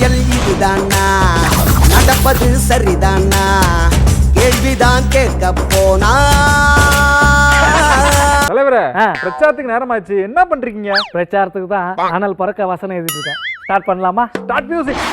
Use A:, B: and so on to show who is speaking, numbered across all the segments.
A: அரசியல் இதுதானா, நடப்பது சரிதானா, கேள்விதான் கேட்க போனா.
B: தலைவரே, பிரச்சாரத்துக்கு நேரமாச்சு, என்ன பண்றீங்க?
C: பிரச்சாரத்துக்கு தான் அனல் பறக்க வசனம் எழுதிட்டு இருக்கேன். ஸ்டார்ட் பண்ணலாமா?
B: Start music.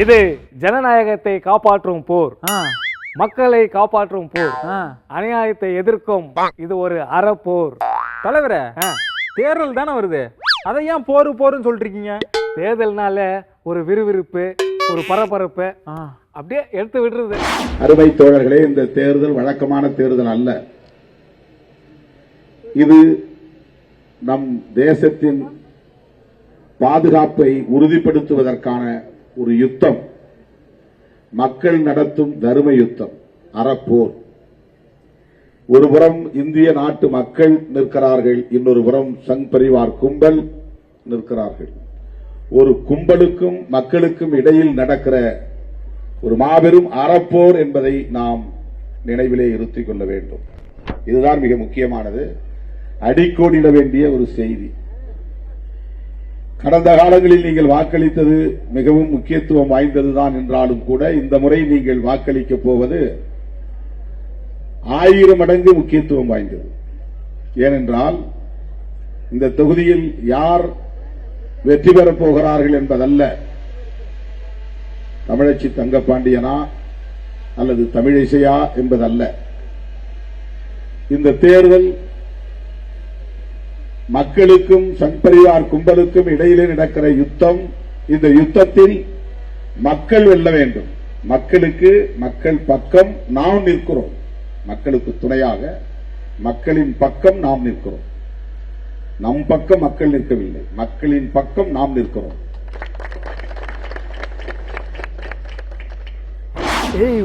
C: இது ஜனநாயகத்தை காப்பாற்றும் போர், மக்களை காப்பாற்றும் போர், அநியாயத்தை எதிர்க்கும் இது ஒரு அறப்போர்.
B: தலைவரே, தேர்தல் தானே வருது, அதை ஏன் போரு போருன்னு சொல்றீங்க?
C: தேர்தல்னால ஒரு விறுவிறுப்பு, ஒரு பரபரப்பு அப்படியே எடுத்து விடுறது.
D: அருமை தோழர்களே, இந்த தேர்தல் வழக்கமான தேர்தல் அல்ல. இது நம் தேசத்தின் பாதுகாப்பை உறுதிப்படுத்துவதற்கான ஒரு யுத்தம், மக்கள் நடத்தும் தர்ம யுத்தம், அறப்போர். ஒருபுறம் இந்திய நாட்டு மக்கள் நிற்கிறார்கள், இன்னொரு புறம் சங் பரிவார் கும்பல் நிற்கிறார்கள். ஒரு கும்பலுக்கும் மக்களுக்கும் இடையில் நடக்கிற ஒரு மாபெரும் அறப்போர் என்பதை நாம் நினைவிலே இருத்திக் கொள்ள வேண்டும். இதுதான் மிக முக்கியமானது, அடிக்கோடிட வேண்டிய ஒரு செய்தி. கடந்த காலங்களில் நீங்கள் வாக்களித்தது மிகவும் முக்கியத்துவம் வாய்ந்ததுதான் என்றாலும் கூட இந்த முறை நீங்கள் வாக்களிக்கப் போவது 1000 மடங்கு முக்கியத்துவம் வாய்ந்தது. ஏனென்றால் இந்த தொகுதியில் யார் வெற்றி பெறப் போகிறார்கள் என்பதல்ல, தமிழச்சி தங்கப்பாண்டியனா அல்லது தமிழிசையா என்பதல்ல. இந்த தேர்தல் மக்களுக்கும் சங் பரிவார் கும்பலுக்கும் இடையிலே நடக்கிற யுத்தம். இந்த யுத்தத்தில் மக்கள் வெல்ல வேண்டும். மக்களுக்கு, மக்கள் பக்கம் நாம் நிற்கிறோம். மக்களுக்கு துணையாக மக்களின் பக்கம் நாம் நிற்கிறோம். நம் பக்கம் மக்கள் நிற்கவில்லை, மக்களின் பக்கம் நாம் நிற்கிறோம்.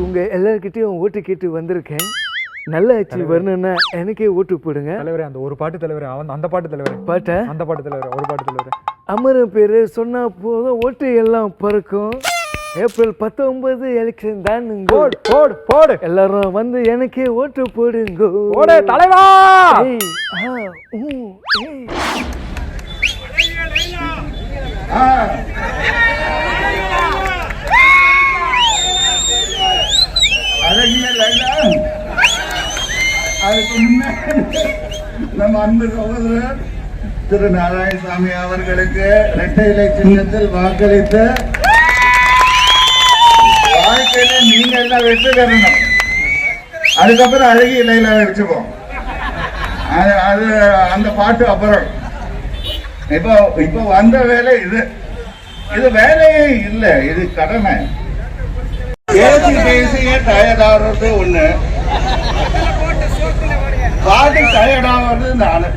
C: உங்க எல்லார்கிட்டயும் ஓட்டு கேட்டு வந்திருக்கேன். நல்ல ஆட்சி வரணும்னா எனக்கே ஓட்டு போடுங்க.
B: தலைவரே, அந்த ஒரு பாட்டு தலைவரே, அந்த பாட்டு தலைவரே,
C: பாட்ட
B: அந்த பாட்டு தலைவரே, ஒரு பாட்டு தலைவரே.
C: அமர பேரு சொன்னா போதும் ஓட்டு எல்லாம் பறக்கும். ஏப்ரல் 19 எலெக்ஷன் தான்,
B: போடு
C: எல்லாரும் வந்து எனக்கே ஓட்டு போடுங்க.
B: போடு தலைவா.
E: அதுக்கு முன்னாடி நம்ம அன்பு சகோதரர் திரு நாராயணசாமி அவர்களுக்கு இரட்டை இலை சின்னத்தில் வாக்களித்து வாழ்க்கையில நீங்க எல்லாம் வெற்றி பெறணும். அதுக்கப்புறம் அழகிய இலையில வச்சுப்போம். அது அந்த பாட்டு அப்புறம். இப்போ வந்த வேலை இது. இது வேலையே இல்லை, இது கடமை. பேசிய டயர்டாகிறது ஒண்ணு, பாட்டு டயர்டாகிறது நானு.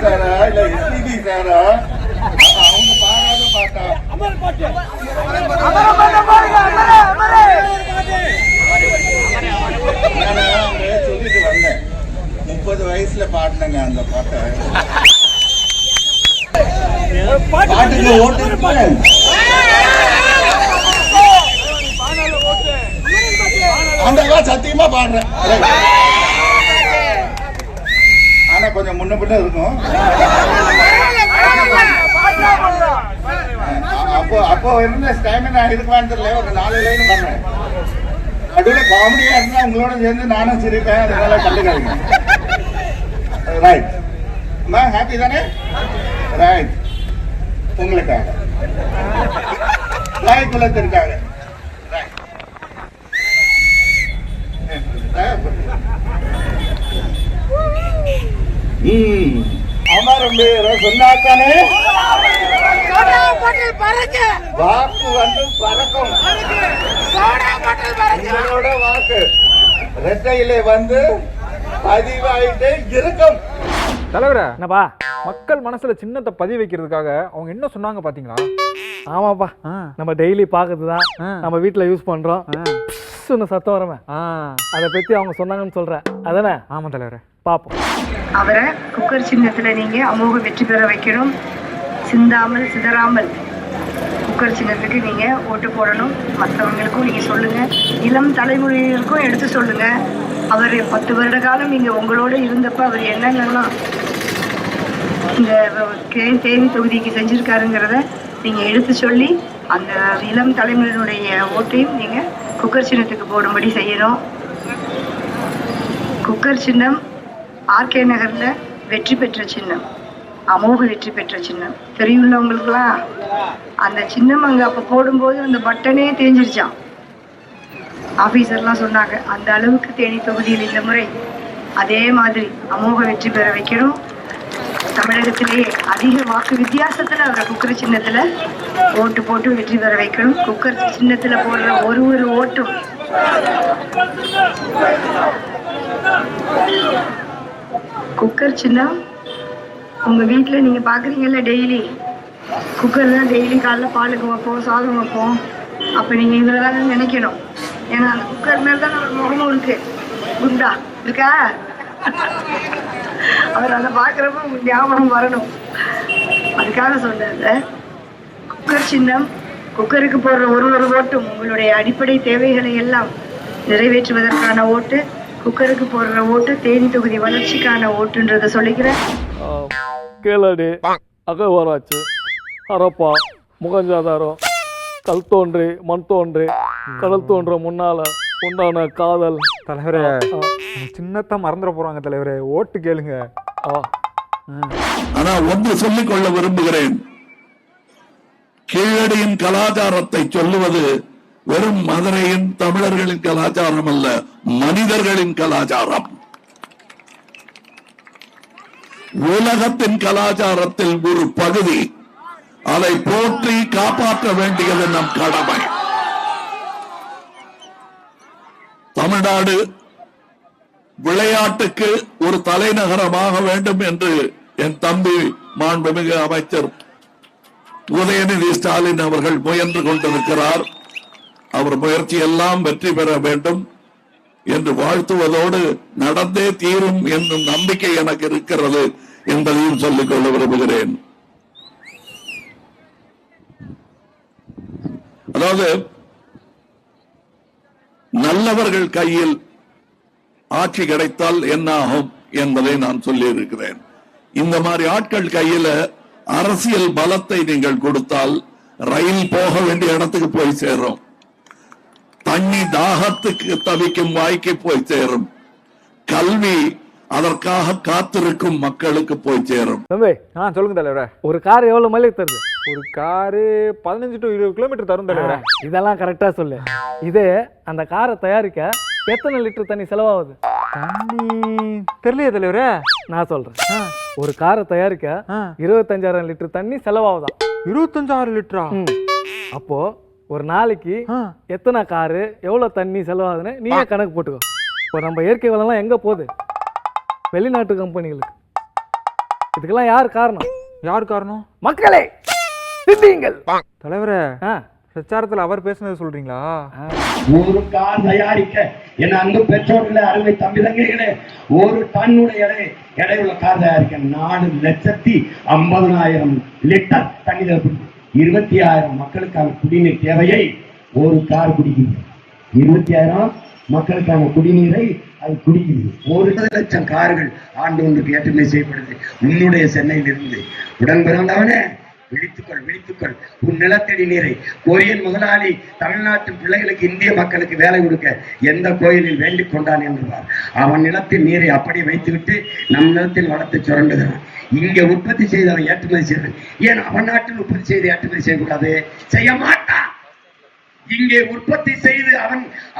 E: சாரா இல்ல எஸ்பிபி சாரா அவங்க பாடாத பாட்டா? சொல்லிட்டு வந்தேன், 30 வயசுல பாடினங்க அந்த பாட்டை. பாட்டுக்கு ஓட்டு இருப்பேன். அந்த சத்தியமா பாடுறேன். ஆனா கொஞ்சம் முன்ன பின்ன இருக்கும். அப்போ இருந்த ஸ்டாமினா இருக்குவான்னு தெரியல. ஒரு 4 லைன் பண்ணேன். நடுவில் காமெடியா இருந்தா உங்களோட சேர்ந்து நானும் சிரிப்பேன். அதனால கண்டுக்காதீங்க. ரைட், ஹாப்பி தானே? ரைட், உங்களுக்காக, தாய் குலத்திற்காக. அமரம் சொன்னாத்தானே வாக்கு வந்து பறக்கும். உங்களோட வாக்கு ரெட்டையிலே வந்து பதிவாயிட்டே இருக்கும்.
B: தலைவரே, என்னப்பா மக்கள் மனசுல சின்னத்தை பதிவு வைக்கிறதுக்காக அவங்க என்ன சொன்னாங்க பாத்தீங்களா?
C: ஆமாப்பா, நம்ம டெய்லி பாக்குறதுதான், நம்ம வீட்டுல யூஸ் பண்றோம். புஷ்ஷுன்னு சத்தம் வரமே அதை பற்றி அவங்க சொன்னாங்கன்னு சொல்கிறேன். அதானே?
B: ஆமாம் தலைவரே.
C: பார்ப்போம்.
F: அவரை குக்கர் சின்னத்தில் நீங்கள் அமோக வெற்றி பெற வைக்கணும். சிந்தாமல் சிதறாமல் குக்கர் சின்னத்துக்கு நீங்கள் ஓட்டு போடணும். மற்றவங்களுக்கும் நீங்கள் சொல்லுங்கள், இளம் தலைமுறையினருக்கும் எடுத்து சொல்லுங்கள். அவர் 10 வருட காலம் இங்கே உங்களோடு இருந்தப்போ அவர் என்னென்னலாம் இந்த தேனி தொகுதிக்கு செஞ்சுருக்காருங்கிறத நீங்கள் எடுத்து சொல்லி அந்த இளம் தலைமுறையினுடைய ஓட்டையும் நீங்கள் குக்கர் சின்னத்துக்கு போடும்படி செய்யணும். குக்கர் சின்னம் ஆர்கே நகரில் வெற்றி பெற்ற சின்னம், அமோக வெற்றி பெற்ற சின்னம். தெரியுள்ளவங்களுக்குலாம் அந்த சின்னம் அங்கே அப்போ போடும்போது அந்த பட்டனே தேஞ்சிருச்சான். ஆஃபீஸர்லாம் சொன்னாங்க. அந்த அளவுக்கு தேனி தொகுதியில் இந்த முறை அதே மாதிரி அமோக வெற்றி பெற வைக்கணும். தமிழகத்திலேயே அதிக வாக்கு வித்தியாசத்தில் அவரை குக்கர் சின்னத்தில் ஓட்டு போட்டு வெற்றி பெற வைக்கணும். குக்கர் சின்னத்தில் போடுற ஒரு ஓட்டும் குக்கர் சின்னம் உங்கள் வீட்டில் நீங்கள் பார்க்குறீங்கல்ல, டெய்லி குக்கர் தான் டெய்லி காலைல பாலுக்கு வைப்போம், சாதம் வைப்போம். அப்போ நீங்கள் இதில் தான் நினைக்கணும். ஏன்னா அந்த குக்கர் மேலே தான் நம்ம முகமும் இருக்கு. குண்டா இருக்கா? அவர் அதை பார்க்குறப்ப உங்களுக்கு ஞாபகம் வரணும். அதுக்காக சொல்றது குக்கர் சின்னம். குக்கருக்கு போடுற ஒரு ஓட்டும் உங்களுடைய அடிப்படை தேவைகளை எல்லாம் நிறைவேற்றுவதற்கான ஓட்டு. குக்கருக்கு போடுற ஓட்டு தேனி தொகுதி வளர்ச்சிக்கான ஓட்டுன்றதை சொல்லிக்கிறேன்.
C: கேளடி, அகழ்வாராய்ச்சி, ஹரப்பா, முகஞ்சாதாரம், கல் தோன்றி மண் தோன்றி கடல் தோன்ற முன்னால உண்டான காதல்.
B: தலைவரே, சின்னத்தை மறந்துட போறாங்க தலைவரே. ஓட்டு கேளுங்க.
G: ஆனா ஒன்று சொல்லிக் கொள்ள விரும்புகிறேன். கீழடியின் கலாச்சாரத்தை சொல்லுவது வெறும் மதுரையின் தமிழர்களின் கலாச்சாரம் அல்ல, மனிதர்களின் கலாச்சாரம். உலகத்தின் கலாச்சாரத்தில் ஒரு பகுதி. அதை போற்றி காப்பாற்ற வேண்டியது நம் கடமை. தமிழ்நாடு விளையாட்டுக்கு ஒரு தலைநகரமாக வேண்டும் என்று என் தம்பி மாண்புமிகு அமைச்சர் உதயநிதி ஸ்டாலின் அவர்கள் முயன்று கொண்டிருக்கிறார். அவர் முயற்சி எல்லாம் வெற்றி பெற வேண்டும் என்று வாழ்த்துவதோடு நடந்தே தீரும் என்னும் நம்பிக்கை எனக்கு இருக்கிறது என்பதையும் சொல்லிக் கொள்ள விரும்புகிறேன். அதாவது நல்லவர்கள் கையில் ஆட்சி கிடைத்தால் என்ன ஆகும் என்பதை நான் சொல்லி இருக்கிறேன். இந்த மாதிரி ஆட்கள் கையில அரசியல் பலத்தை நீங்கள் கொடுத்தால் ரயில் போக வேண்டிய இடத்துக்கு போய் சேரும், தண்ணி தாகத்துக்கு தவிக்கும் வாய்க்கு போய் சேரும், கல்வி அதற்காக காத்திருக்கும் மக்களுக்கு போய் சேரும்.
B: சொல்லுங்க தலைவரே.
C: ஒரு கார் எவ்வளவு மைலேஜ் தருது?
B: ஒரு காரு 15 to 20 கிலோமீட்டர் தரும் தலைவரே.
C: இதெல்லாம் கரெக்டா சொல்லு. இதே அந்த காரை தயாரிக்க எத்தனை லிட்டர் தண்ணி செலவாகுது?
B: தண்ணி தெரியலையே தலைவரே.
C: நான் சொல்றேன். ஒரு காரை தயாரிக்க 25,000 லிட்டர் தண்ணி செலவாகுதான்.
B: 25,000 லிட்டரா?
C: அப்போ ஒரு நாளைக்கு எத்தனை காரு எவ்வளவு தண்ணி செலவாகுதுன்னு நீயே கணக்கு போட்டுக்கோ. இப்போ நம்ம இயற்கை வளம்லாம் எங்க போகுது? வெளிநாட்டு கம்பெனிகளுக்கு. இதுக்கெல்லாம் யார் காரணம்?
B: யார் காரணம்?
C: மக்களே சிந்தியுங்கள்.
B: தலைவரே, பிரச்சாரத்தில் அவர் பேசுனது சொல்றீங்களா?
H: ஒரு கார் தயாரிக்க என் அன்பு பெற்றோர்களே, அருமை தம்பி தங்கைகளே, 1 டன் எடை உள்ள கார் தயாரிக்க 4,50,000 லிட்டர் தண்ணி தேவைப்படுது. 20,000 மக்களுக்கான குடிநீர் தேவையை ஒரு கார் குடிக்கிறது. 20,000 மக்களுக்கான குடிநீரை அது குடிக்கிறது. 1,00,000 கார்கள் ஆண்டு ஒன்றுக்கு ஏற்றுமதி செய்யப்படுது. உன்னுடைய சென்னையில் இருந்து உடன் பிறந்தவனே விழித்துக்கொள், விழித்துக்கொள். உன் நிலத்தடி நீரை கொரியன் முதலாளி தமிழ்நாட்டு பிள்ளைகளுக்கு, இந்திய மக்களுக்கு வேலை கொடுக்க எந்த கோயிலில் வேண்டிக் கொண்டான் என்றார். அவன் நிலத்தில் நீரை அப்படி வைத்துவிட்டு நம் நிலத்தில் வளர்த்து சுரண்டுகிறான். இங்கே உற்பத்தி செய்து அவன் ஏற்றுமதி செய்தான். ஏன் அவன் நாட்டில் உற்பத்தி செய்து ஏற்றுமதி செய்யக்கூடாது? செய்ய மாட்டான். இங்கே உற்பத்தி செய்து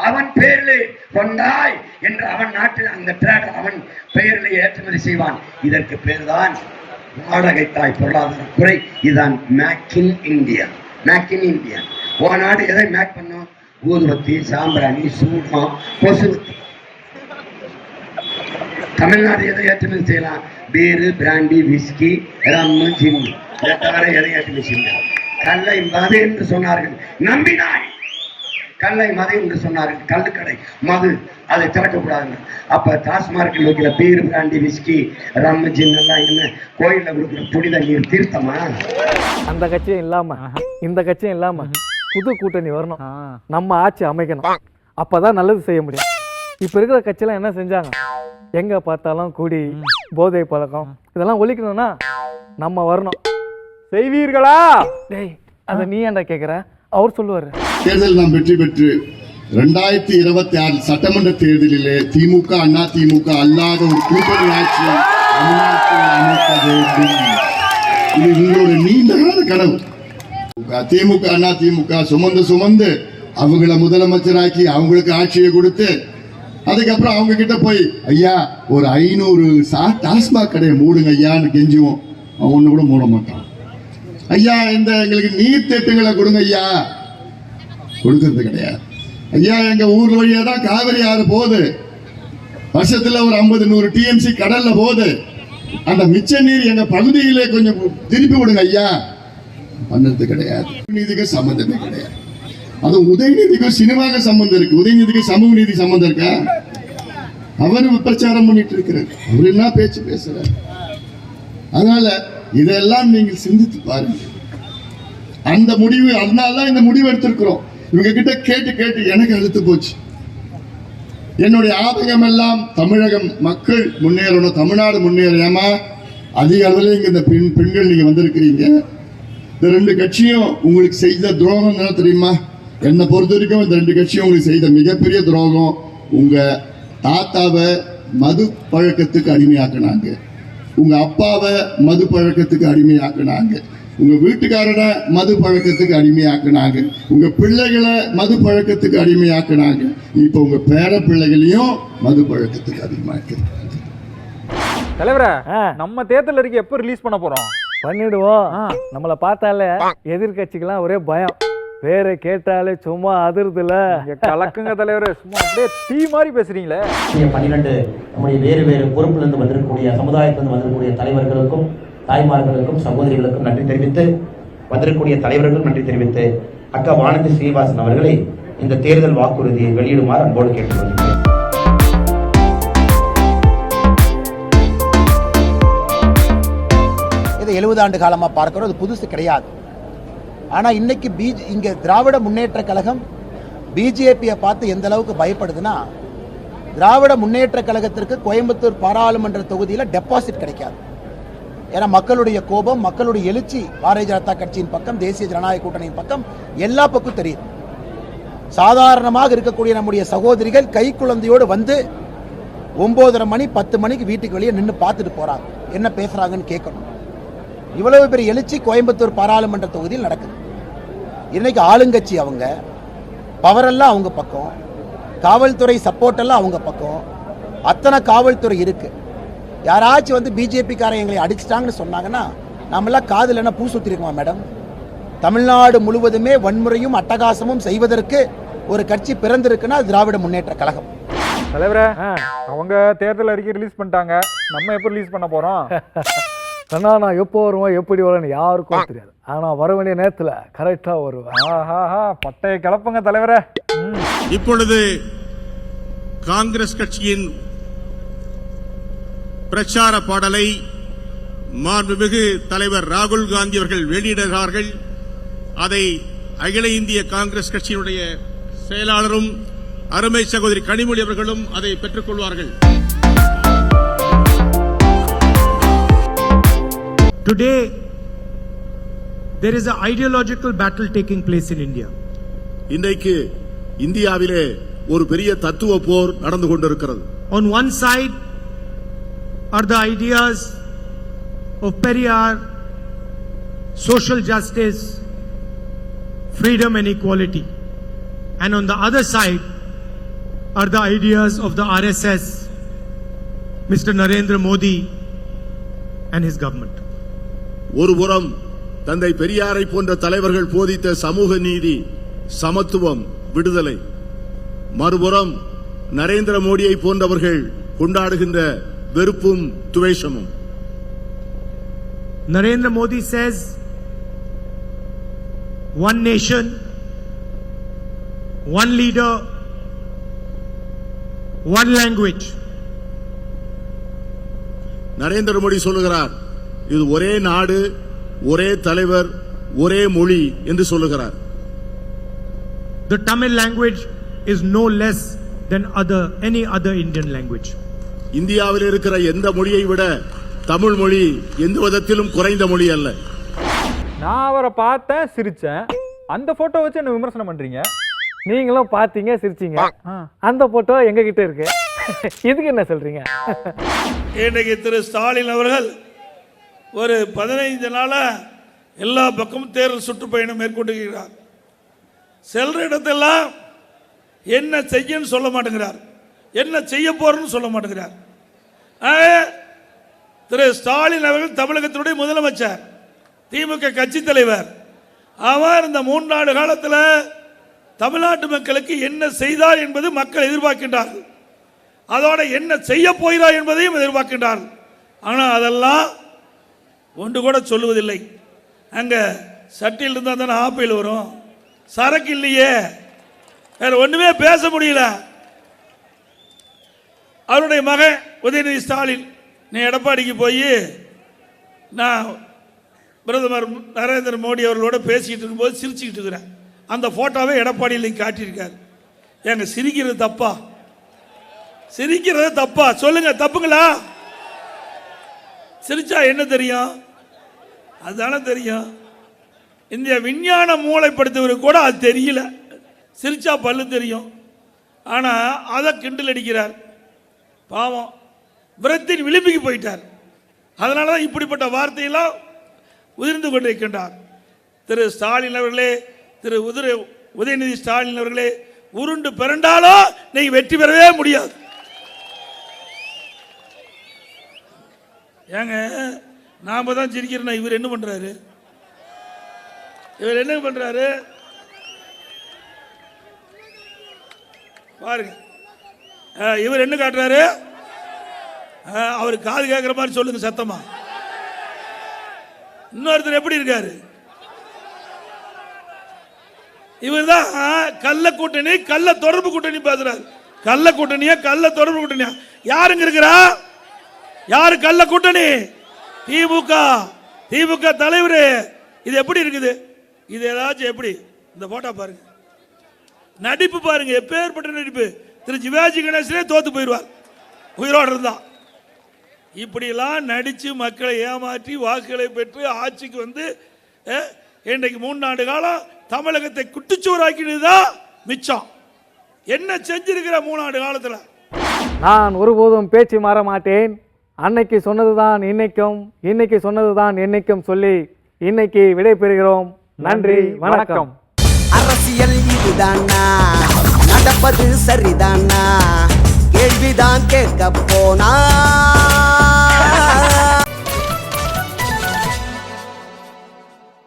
H: அவன் பெயரில் கொண்டாய் என்று அவன் நாட்டில் அந்த டிராக் அவன் பெயரில் ஏற்றுமதி செய்வான். இதற்கு பேர்தான் வாடகை தாய் பொருளாதார குறை. இதுதான் make in India. Make in India. ஒரு நாடு எதை மேக் பண்ணும்? ஊதுவத்தி, சாம்பிராணி, சூடம், கொசுவத்தி. தமிழ்நாடு எதை ஏற்றுமதி செய்யலாம்? Beer, brandy, whisky, rum, gym. இதை தவிர எதை ஏற்றுமதி செய்யலாம்? கல்லை மது என்று சொன்னார்கள், நம்பினாய். கல்லை மது என்று சொன்னார்கள். கள்ளுக்கடை மது அதை திறக்கக்கூடாதுன்னு. அப்ப டாஸ்மார்க்கில் வைக்கிற பீர், பிராண்டி, விஸ்கி, ரம், ஜின் எல்லாம் என்ன கோயில்ல கொடுக்குற புனித நீர் தீர்த்தமா?
C: அந்த கட்சியும் இல்லாம இந்த கட்சியும் இல்லாம புது கூட்டணி வரணும், நம்ம ஆட்சி அமைக்கணும், அப்பதான் நல்லது செய்ய முடியும். இப்ப இருக்கிற கட்சியெல்லாம் என்ன செஞ்சாங்க? எங்க பார்த்தாலும் குடி, போதை பழக்கம், இதெல்லாம் ஒழிக்கணும்னா நம்ம வரணும்.
B: செய்வீர்களா?
C: டேய், அதை நீ ஏன்டா கேக்குற? அவர் சொல்லுவாரு.
I: தேர்தல் நாம் வெற்றி பெற்று 2026 சட்டமன்ற தேர்தலிலே திமுக, அண்ணா திமுக அல்லாத ஒரு கூட்டணி ஆட்சி தமிழ்நாட்டில் அமைக்க வேண்டும். இது உங்களுடைய நீண்ட கால கனவு. திமுக, அண்ணா திமுக சுமந்து அவங்கள முதலமைச்சராக்கி அவங்களுக்கு ஆட்சியை கொடுத்து அதுக்கப்புறம் அவங்க கிட்ட போய் ஐயா ஒரு 500 டாஸ்மாக் கடையை மூடுங்க ஐயான்னு கெஞ்சுவோம். அவன் ஒண்ணு கூட மூட மாட்டான். ஐயா இந்த எங்களுக்கு நீர் திட்டங்களை கொடுங்க ஐயா, கொடுக்கறது கிடையாது. ஐயா எங்க ஊர் வழியா தான் காவிரி ஆறு போகுது, வருஷத்துல ஒரு 50-100 TMC கடல்ல போகுது, அந்த மிச்ச நீர் எங்க பகுதியிலே கொஞ்சம் திருப்பி விடுங்க ஐயா, பண்ணது கிடையாது. நீதிக்கு சம்பந்தமே கிடையாது. அது உதயநிதிக்கும் சினிமாக்கு சம்பந்தம் இருக்கு. உதயநிதிக்கு சமூக நீதி சம்பந்தம் இருக்கா? அவரு பிரச்சாரம் பண்ணிட்டு இருக்கிறார், அவரு என்ன பேச்சு பேசுறாரு. அதனால இதெல்லாம் நீங்கள் சிந்தித்து பாருங்க. அந்த முடிவு, அதனாலதான் இந்த முடிவு எடுத்திருக்கிறோம். இவங்க கிட்ட கேட்டு எனக்கு அழுத்து போச்சு. என்னுடைய ஆதங்கம் எல்லாம் தமிழகம் மக்கள் முன்னேறணும், தமிழ்நாடு முன்னேறியாமா. அதிக அளவில் இங்க இந்த பெண்கள் நீங்க வந்திருக்கிறீங்க. இந்த 2 கட்சியும் உங்களுக்கு செய்த துரோகம் என்ன தெரியுமா? என்னை பொறுத்த வரைக்கும் இந்த 2 கட்சியும் உங்களுக்கு செய்த மிகப்பெரிய துரோகம். உங்க தாத்தாவை மது பழக்கத்துக்கு அடிமையாக்குனாங்க, உங்க அப்பாவை மது பழக்கத்துக்கு அடிமையாக்குனாங்க, உங்க வீட்டுக்காரனை மது பழக்கத்துக்கு அடிமையாக்குனாங்க, உங்க பிள்ளைகளை மது பழக்கத்துக்கு அடிமையாக்குனாங்க. இப்ப உங்க பேர பிள்ளைகளையும் மது பழக்கத்துக்கு அடிமையாக்குறாங்க.
B: தலைவரே, நம்ம தேர்தல் அறிக்கை எப்போ ரிலீஸ் பண்ண போறோம்?
C: பண்ணிடுவோம். நம்மளை பார்த்தாலே எதிர்கட்சிக்கெல்லாம் ஒரே பயம், பேரை கேட்டாலே சும்மா அதிர்துல.
B: கலக்குங்க தலைவரே, சும்மா அப்படியே தீ மாதிரி பேசுறீங்களே.
J: 12 நம்முடைய வேறு பொறுப்பிலிருந்து வந்திருக்கக்கூடிய சமுதாயத்திலிருந்து வந்திருக்கக்கூடிய தலைவர்களுக்கும், தாய்மார்களுக்கும், சகோதரிகளுக்கும் நன்றி தெரிவித்து, வந்திருக்கக்கூடிய தலைவர்களுக்கும் நன்றி தெரிவித்து, அக்கா வானதி ஸ்ரீனிவாசன் அவர்களை இந்த தேர்தல் வாக்குறுதியை வெளியிடுமாறு அன்போடு கேட்டுக்கொள்கிறேன்.
K: இதை 70 ஆண்டு காலமா பார்க்கிறோம், அது புதுசு கிடையாது. ஆனா இன்னைக்கு இங்க திராவிட முன்னேற்ற கழகம் பிஜேபியை பார்த்து எந்த அளவுக்கு பயப்படுதுன்னா, திராவிட முன்னேற்ற கழகத்திற்கு கோயம்புத்தூர் பாராளுமன்ற தொகுதியில் டெபாசிட் கிடைக்காது. ஏன்னா மக்களுடைய கோபம், மக்களுடைய எழுச்சி பாரதிய ஜனதா கட்சியின் பக்கம், தேசிய ஜனநாயக கூட்டணியின் பக்கம் எல்லா பக்கம் தெரியும். சாதாரணமாக இருக்கக்கூடிய நம்முடைய சகோதரிகள் கை குழந்தையோடு வந்து 9:30 மணி 10 மணிக்கு வீட்டுக்கு வெளியே நின்று பார்த்துட்டு போறாங்க, என்ன பேசுறாங்கன்னு கேட்கணும். இவ்வளவு பெரிய எழுச்சி கோயம்புத்தூர் பாராளுமன்ற தொகுதியில் நடக்குது. இன்னைக்கு ஆளுங்கட்சி அவங்க, பவரெல்லாம் அவங்க பக்கம், காவல்துறை சப்போர்ட் எல்லாம் அவங்க பக்கம், அத்தனை காவல்துறை இருக்கு. யாராச்சும் வந்து பிஜேபி காரங்க எங்களை அடிச்சிட்டாங்கன்னு சொன்னாங்கன்னா நாமெல்லாம் காதுல என்ன பூ சுத்திருக்கோமா மேடம்? தமிழ்நாடு முழுவதுமே வன்முறையும் அட்டகாசமும் செய்வதற்கு ஒரு கட்சி பிறந்திருக்குன்னா திராவிட முன்னேற்ற கழகம்.
B: தலைவரே, அவங்க தேர்தல் அறிக்கை ரிலீஸ் பண்ணிட்டாங்க, நம்ம எப்போ ரிலீஸ் பண்ண போறோம்?
C: கண்ணா, நான் எப்போ வருவோம் எப்படி வருவேன்னு யாருக்கும் தெரியாது. ஆனா வர வேண்டிய நேரத்துல கரெக்டா வருவேன்.
B: பட்டைய கிளப்புங்க தலைவரே.
L: இப்பொழுது காங்கிரஸ் கட்சியின் பிரச்சார பாடலை மாண்புமிகு தலைவர் ராகுல் காந்தி அவர்கள் வெளியிடுகிறார்கள். அதை அகில இந்திய காங்கிரஸ் கட்சியினுடைய செயலாளரும் அருமை சகோதரி கனிமொழி அவர்களும் அதை பெற்றுக் கொள்வார்கள்.
M: Today, there is an ideological battle taking place in India.
L: இன்றைக்கு இந்தியாவிலே ஒரு பெரிய தத்துவ போர் நடந்து கொண்டிருக்கிறது.
M: On one side are the ideas of Periyar, social justice, freedom and equality. And on the other side are the ideas of the RSS, Mr. Narendra Modi and his government.
L: ஒருபுறம் தந்தை பெரியாரை போன்ற தலைவர்கள் போதித்த சமூக நீதி, சமத்துவம், விடுதலை, மறுபுறம் நரேந்திர மோடியை போன்றவர்கள் கொண்டாடுகின்ற வெறுப்பும் துவேஷமும்.
M: Narendra Modi says one nation, one leader, one language.
L: Narendra Modi சொல்லுகிறார், இது ஒரே நாடு, ஒரே தலைவர், ஒரே மொழி என்று சொல்லுகிறார்.
M: The Tamil language is no less than any other Indian language.
L: இந்தியாவில் இருக்கிற எந்த மொழியை விட தமிழ் மொழி எந்த விதத்திலும் குறைந்த மொழி அல்ல.
B: நான் அவரை பார்த்தேன், சிரிச்சேன். அந்த போட்டோ வச்சு என்ன விமர்சனம் பண்றீங்க?
C: நீங்களும் பார்த்தீங்க, சிரிச்சீங்க. அந்த போட்டோ எங்க கிட்ட இருக்கு. இதுக்கு என்ன சொல்றீங்க?
N: இன்றைக்கு திரு ஸ்டாலின் அவர்கள் ஒரு 15 நாளா எல்லா பக்கமும் தேர்தல் சுற்றுப்பயணம் மேற்கொண்டிருக்கிறார். செல்ற இடத்தெல்லாம் என்ன செய்யன்னு சொல்ல மாட்டேங்கிறார், என்ன செய்ய போறன்னு சொல்ல மாட்டேங்கிறார். திரு ஸ்டாலின் அவர்கள் தமிழகத்தினுடைய முதலமைச்சர், திமுக கட்சி தலைவர். அவர் இந்த 3 ஆண்டு காலத்தில் தமிழ்நாட்டு மக்களுக்கு என்ன செய்தார் என்பது மக்கள் எதிர்பார்க்கின்றார்கள். அதோட என்ன செய்ய போகிறார் என்பதையும் எதிர்பார்க்கின்றார்கள். ஆனால் அதெல்லாம் ஒன்று கூட சொல்லுவதில்லை. அங்கே சட்டியில் இருந்தால் தானே ஆப்பையில் வரும், சரக்கு இல்லையே, வேற ஒன்றுமே பேச முடியல. அவருடைய மகன் உதயநிதி ஸ்டாலின் நீ எடப்பாடிக்கு போய் நான் பிரதமர் நரேந்திர மோடி அவர்களோட பேசிக்கிட்டு இருக்கும்போது சிரிச்சுக்கிட்டு இருக்கிறேன். அந்த போட்டோவை எடப்பாடியில் காட்டியிருக்காரு. எங்க சிரிக்கிறது தப்பா? சிரிக்கிறது தப்பா? சொல்லுங்க, தப்புங்களா? சிரிச்சா என்ன தெரியும்? அதுதானே தெரியும். இந்த விஞ்ஞான மூளைப்படுத்தவருக்கு கூட அது தெரியல. சிரிச்சா பல்லு தெரியும், ஆனா அதை கிண்டல் அடிக்கிறார். பாவம், விரத்தின் விளிம்புக்கு போயிட்டார். அதனாலதான் இப்படிப்பட்ட வார்த்தையெல்லாம் உதிர்ந்து கொண்டிருக்கின்றார். திரு ஸ்டாலின் அவர்களே, திரு உதயநிதி ஸ்டாலின் அவர்களே, உருண்டு பிறண்டாலும் நீங்க வெற்றி பெறவே முடியாது. ஏங்க நாம தான் சிரிக்கிறோம், இவர் என்ன பண்றாரு? இவர் என்ன பண்றாரு பாருங்க. இவர் என்ன காட்டுறாரு? அவர் காது கேட்கிற மாதிரி சொல்லுங்க சத்தமா. இன்னொருத்தர் எப்படி இருக்காரு? இவர் தான் கள்ள கூட்டணி, கள்ள தொடர்பு கூட்டணி பேசுறாரு. கள்ள கூட்டணியா, கள்ள தொடர்பு கூட்டணியா? யாருங்க இருக்கிறா? யாரு கள்ள கூட்டணி? திமுக. திமுக தலைவர். இது எப்படி இருக்குது? இது ஏதாச்சும் எப்படி? இந்த போட்டோ பாருங்க, நடிப்பு பாருங்க, எப்பேற்பட்ட நடிப்பு. திரு சிவாஜி கணேசனே தோத்து போயிடுவார் உயிரோடு இருந்தா. இப்படியெல்லாம் நடிச்சு மக்களை ஏமாற்றி வாக்குகளை பெற்று ஆட்சிக்கு வந்து இன்றைக்கு 3 ஆண்டு காலம் தமிழகத்தை குட்டிச்சோறாக்கினதுதான் மிச்சம். என்ன செஞ்சிருக்கிற 3 ஆண்டு காலத்தில்?
C: நான் ஒருபோதும் பேச்சு மாற மாட்டேன். அன்னைக்கு சொன்னதுதான் இன்னைக்கும், இன்னைக்கு சொன்னதுதான் என்னைக்கும் சொல்லி இன்னைக்கு விடை பெறுகிறோம். நன்றி, வணக்கம்.
A: அரசியல் இதுதானா, நடப்பது சரிதானா, கேள்விதான் கேட்க போனா